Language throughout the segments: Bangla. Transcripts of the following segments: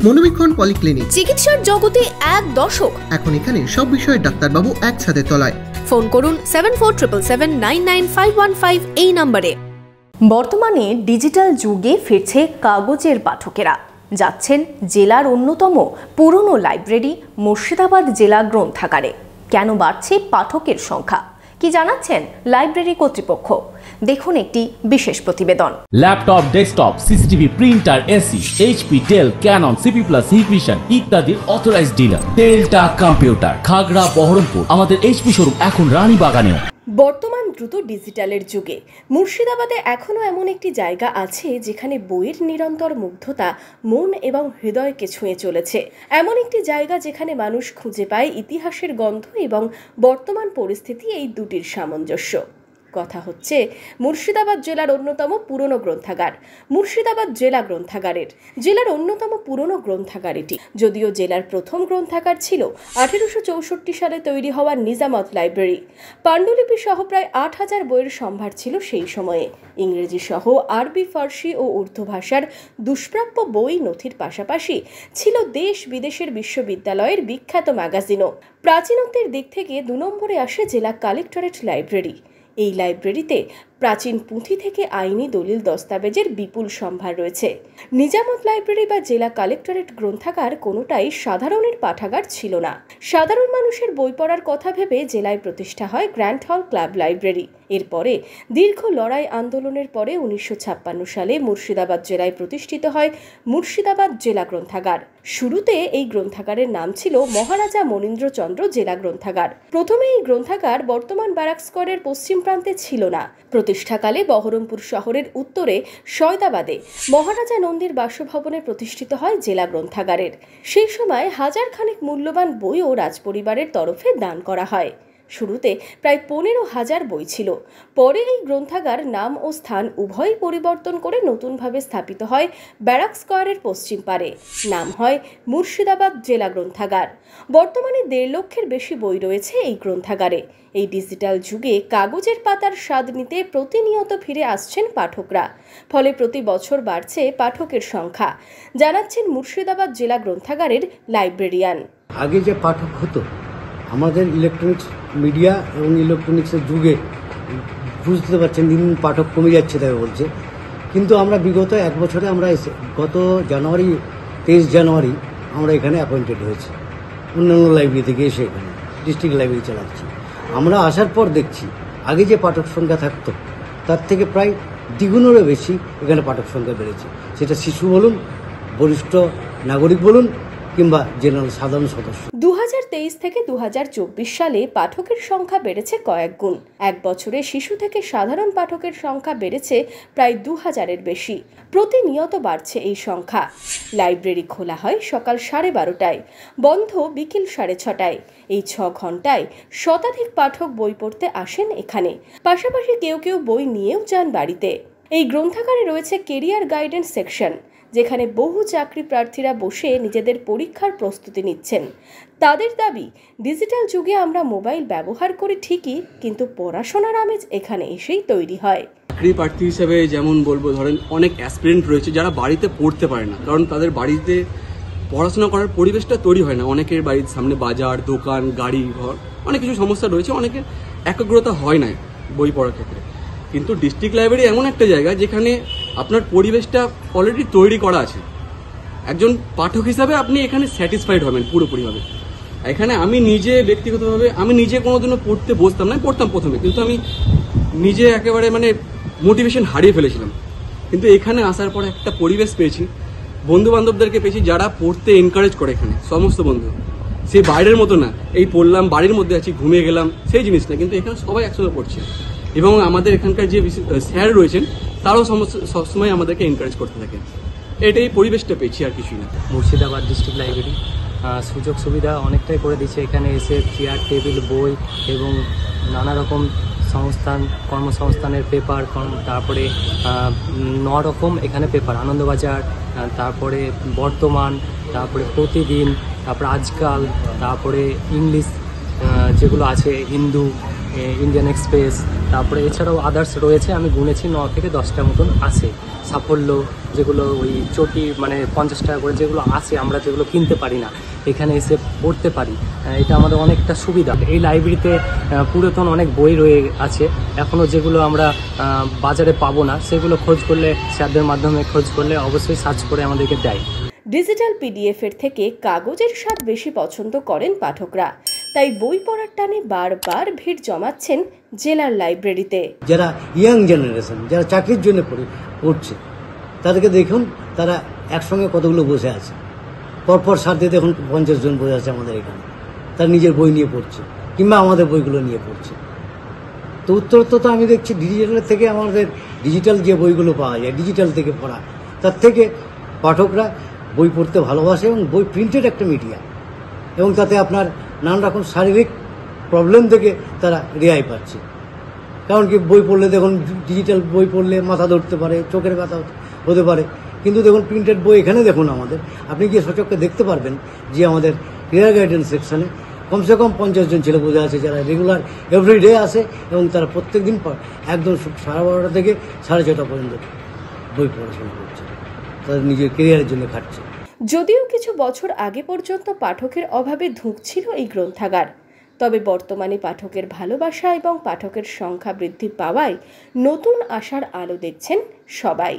মনোবীক্ষণ পলিক্লিনিক, চিকিৎসার জগতে এক দশক। এখন এখানে সব বিষয়ে ডাক্তারবাবু একসাথে তলায়। ফোন করুন 7477999515 এই নম্বরে। বর্তমানে ডিজিটাল যুগে ফিরছে কাগজের পাঠকেরা। যাচ্ছেন জেলার অন্যতম পুরনো লাইব্রেরি মুর্শিদাবাদ জেলা গ্রন্থাগারে। কেন বাড়ছে পাঠকের সংখ্যা, কি জানাচ্ছেন লাইব্রেরি কর্তৃপক্ষ? দেখুন একটি বিশেষ প্রতিবেদন। Laptop, desktop, CCTV, printer, AC, HP, Dell, Canon, CP Plus, Hikvision ইত্যাদির অথরাইজড ডিলার টেলটা কম্পিউটার, খাগড়া, বহরমপুর। আমাদের এইচপি শোরুম এখন রানীবাগানেও। বর্তমান দ্রুত ডিজিটালের যুগে মুর্শিদাবাদে এখনও এমন একটি জায়গা আছে যেখানে বইয়ের নিরন্তর মুগ্ধতা মন এবং হৃদয়কে ছুঁয়ে চলেছে। এমন একটি জায়গা যেখানে মানুষ খুঁজে পায় ইতিহাসের গন্ধ এবং বর্তমান পরিস্থিতি, এই দুটির সামঞ্জস্য। কথা হচ্ছে মুর্শিদাবাদ জেলার অন্যতম পুরনো গ্রন্থাগার মুর্শিদাবাদ জেলা গ্রন্থাগারের। জেলার অন্যতম পুরনো গ্রন্থাগার এটি। যদিও জেলার প্রথম গ্রন্থাগার ছিল 1864 সালে তৈরি হওয়া নিজামত লাইব্রেরি। পাণ্ডুলিপি সহ প্রায় 8000 বইয়ের সম্ভার ছিল সেই সময়ে। ইংরেজি সহ আরবি, ফার্সি ও উর্দু ভাষার দুষ্প্রাপ্য বই নথির পাশাপাশি ছিল দেশ বিদেশের বিশ্ববিদ্যালয়ের বিখ্যাত ম্যাগাজিনও। প্রাচীনত্বের দিক থেকে 2 নম্বরে আসে জেলা কালেক্টরেট লাইব্রেরি। এই লাইব্রেরিতে প্রাচীন পুঁথি থেকে আইনি দলিল দস্তাবেজের বিপুল সম্ভার রয়েছে। নিজামত লাইব্রেরি বা জেলা কালেক্টরেট গ্রন্থাগার কোনোটাই সাধারণের পাঠাগার ছিল না। সাধারণ মানুষের বই পড়ার কথা ভেবে জেলায় প্রতিষ্ঠা হয় গ্র্যান্ড হল ক্লাব লাইব্রেরি। এরপরে দীর্ঘ লড়াই আন্দোলনের পরে 1956 সালে মুর্শিদাবাদ জেলায় প্রতিষ্ঠিত হয় মুর্শিদাবাদ জেলা গ্রন্থাগার। শুরুতে এই গ্রন্থাগারের নাম ছিল মহারাজা মনীন্দ্রচন্দ্র জেলা গ্রন্থাগার। প্রথমে এই গ্রন্থাগার বর্তমান ব্যারাক স্কোয়ারের পশ্চিম প্রান্তে ছিল না। প্রতিষ্ঠাকালে বহরমপুর শহরের উত্তরে সয়দাবাদে মহারাজা নন্দীর বাসভবনে প্রতিষ্ঠিত হয় জেলা গ্রন্থাগারের। সেই সময় 1000 খানেক মূল্যবান বইও রাজপরিবারের তরফে দান করা হয়। শুরুতে প্রায় 15,000 বই ছিল। পরে এই গ্রন্থাগার নাম ও স্থান উভয়ই পরিবর্তন করে নতুনভাবে স্থাপিত হয় ব্যারাক স্কোয়ারের পশ্চিম পারে। নাম হয় মুর্শিদাবাদ জেলা গ্রন্থাগার। বর্তমানে 1.5 লক্ষের বেশি বই রয়েছে এই গ্রন্থাগারে। এই ডিজিটাল যুগে কাগজের পাতার স্বাদ নিতে প্রতিনিয়ত ফিরে আসছেন পাঠকরা। ফলে প্রতি বছর বাড়ছে পাঠকের সংখ্যা, জানাচ্ছেন মুর্শিদাবাদ জেলা গ্রন্থাগারের লাইব্রেরিয়ান। আগে যে পাঠক হতো, আমাদের ইলেকট্রনিক্স মিডিয়া এবং ইলেকট্রনিক্সের যুগে বুঝতে পারছেন দিন দিন পাঠক কমে যাচ্ছে তাই বলছে। কিন্তু আমরা বিগত 1 বছরে আমরা গত 23 জানুয়ারি আমরা এখানে অ্যাপয়েন্টেড হয়েছি। অন্যান্য লাইব্রেরি থেকে এসে এখানে ডিস্ট্রিক্ট লাইব্রেরি চালাচ্ছি। আমরা আসার পর দেখছি আগে যে পাঠক সংখ্যা থাকতো তার থেকে প্রায় দ্বিগুণেরও বেশি এখানে পাঠক সংখ্যা বেড়েছে। সেটা শিশু বলুন, বরিষ্ঠ নাগরিক বলুন কিংবা জেনারেল সাধারণ সদস্য। 2023 থেকে 2024 সালে পাঠকের সংখ্যা বেড়েছে কয়েক গুণ। 1 বছরে শিশু থেকে সাধারণ পাঠকের সংখ্যা বেড়েছে প্রায় 2000-এর বেশি। প্রতিনিয়ত বাড়ছে এই সংখ্যা। লাইব্রেরি খোলা হয় সকাল 12:30টায়, বন্ধ বিকেল 6:30টায়। এই 6 ঘন্টায় শতাধিক পাঠক বই পড়তে আসেন এখানে। পাশাপাশি কেউ কেউ বই নিয়েও যান বাড়িতে। এই গ্রন্থাগারে রয়েছে কেরিয়ার গাইডেন্স সেকশন, যেখানে বহু চাকরি প্রার্থীরা বসে নিজেদের পরীক্ষার প্রস্তুতি নিচ্ছেন। তাদের দাবি, ডিজিটাল যুগে আমরা মোবাইল ব্যবহার করি ঠিকই, কিন্তু পড়াশোনার আমেজ এখানে এসেই তৈরি হয়। চাকরি প্রার্থী হিসেবে যেমন বলবো, ধরেন অনেক অ্যাসপিরেন্ট রয়েছে যারা বাড়িতে পড়তে পারে না, কারণ তাদের বাড়িতে পড়াশোনা করার পরিবেশটা তৈরি হয় না। অনেকের বাড়ির সামনে বাজার, দোকান, গাড়ি, ঘর, অনেক কিছু সমস্যা রয়েছে। অনেকের একাগ্রতা হয় না বই পড়ার ক্ষেত্রে। কিন্তু ডিস্ট্রিক্ট লাইব্রেরি এমন একটা জায়গা যেখানে আপনার পরিবেশটা অলরেডি তৈরি করা আছে। একজন পাঠক হিসাবে আপনি এখানে স্যাটিসফাইড হবেন পুরোপুরিভাবে। এখানে আমি নিজে ব্যক্তিগতভাবে আমি নিজে কোনোদিনও পড়তে বসতাম না, পড়তাম প্রথমে, কিন্তু আমি নিজে একেবারে মোটিভেশন হারিয়ে ফেলেছিলাম। কিন্তু এখানে আসার পর একটা পরিবেশ পেয়েছি, বন্ধু বান্ধবদেরকে পেয়েছি যারা পড়তে এনকারেজ করে। এখানে সমস্ত বন্ধু, সেই বাইরের মতো না এই পড়লাম বাড়ির মধ্যে আছি ঘুমিয়ে গেলাম সেই জিনিস না, কিন্তু এখানে সবাই একসাথে পড়ছে। এবং আমাদের এখানকার যে স্যার রয়েছেন তারাও সবসময় আমাদেরকে এনকারেজ করতে থাকে। এটাই পরিবেশটা পেয়েছি, আর কিছুই না। মুর্শিদাবাদ ডিস্ট্রিক্ট লাইব্রেরি সুযোগ সুবিধা অনেকটাই করে দিচ্ছে। এখানে এসে চেয়ার, টেবিল, বই এবং নানা রকম কর্মসংস্থানের পেপার, তারপরে 9 রকম এখানে পেপার, আনন্দবাজার, তারপরে বর্তমান, তারপরে প্রতিদিন, তারপরে আজকাল, তারপরে ইংলিশ যেগুলো আছে, হিন্দু, ইন্ডিয়ান এক্সপ্রেস, তারপরে এছাড়াও আদার্স রয়েছে, আমি গুনেছি 9 থেকে 10টা মতন আছে। সাফল্য যেগুলো ওই চটি মানে 50 টাকা করে যেগুলো আছে, আমরা যেগুলো কিনতে পারি না এখানে এসে পড়তে পারি, এটা আমাদের অনেকটা সুবিধা। এই লাইব্রেরিতে পুরাতন অনেক বই রয়ে আছে এখনও, যেগুলো আমরা বাজারে পাবো না, সেগুলো খোঁজ করলে, স্যারদের মাধ্যমে খোঁজ করলে অবশ্যই সার্চ করে আমাদেরকে দেয়। ডিজিটাল পিডিএফ এর থেকে কাগজের স্বাদ বেশি পছন্দ করেন পাঠকরা, তাই বই পড়ার টানে বারবার ভিড় জমাচ্ছেন জেলার লাইব্রেরিতে। যারা ইয়াং জেনারেশন, যারা চাকরির জন্য পড়ছে, তাদেরকে দেখুন তারা একসঙ্গে কতগুলো বসে আছে, পরপর সাথে দেখুন 50 জন বসে আছে আমাদের এখানে, তারা নিজের বই নিয়ে পড়ছে কিংবা আমাদের বইগুলো নিয়ে পড়ছে। তো উত্তরত আমি দেখছি ডিজিটালের থেকে আমাদের ডিজিটাল যে বইগুলো পাওয়া যায়, ডিজিটাল থেকে পড়া, তার থেকে পাঠকরা বই পড়তে ভালোবাসে এবং বই প্রিন্টেড একটা মিডিয়া, এবং তাতে আপনার নানা রকম শারীরিক প্রবলেম থেকে তারা রেহাই পাচ্ছে। কারণ কি, বই পড়লে দেখুন, ডিজিটাল বই পড়লে মাথা ধরতে পারে, চোখের ব্যথা হতে পারে, কিন্তু দেখুন প্রিন্টেড বই এখানে দেখুন আমাদের, আপনি গিয়ে সচক্ষে দেখতে পারবেন যে আমাদের ক্রিয়ার গাইডেন্স সেকশনে কমসে কম 50 জন ছেলে বোঝা আছে যারা রেগুলার এভরিডে আসে, এবং তারা প্রত্যেক দিন একদম 12:30 থেকে 6:30 পর্যন্ত বই পড়াশোনা করছে, তাদের নিজের কেরিয়ারের জন্য খাটছে। যদিও কিছু বছর আগে পর্যন্ত পাঠকের অভাবে ধুঁকছিল এই গ্রন্থাগার, তবে বর্তমানে পাঠকের ভালোবাসা এবং পাঠকের সংখ্যা বৃদ্ধি পাওয়ায় নতুন আশার আলো দেখছেন সবাই।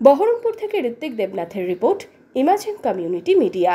বহরমপুর থেকে ঋত্বিক দেবনাথের রিপোর্ট, ইমাজিন কমিউনিটি মিডিয়া।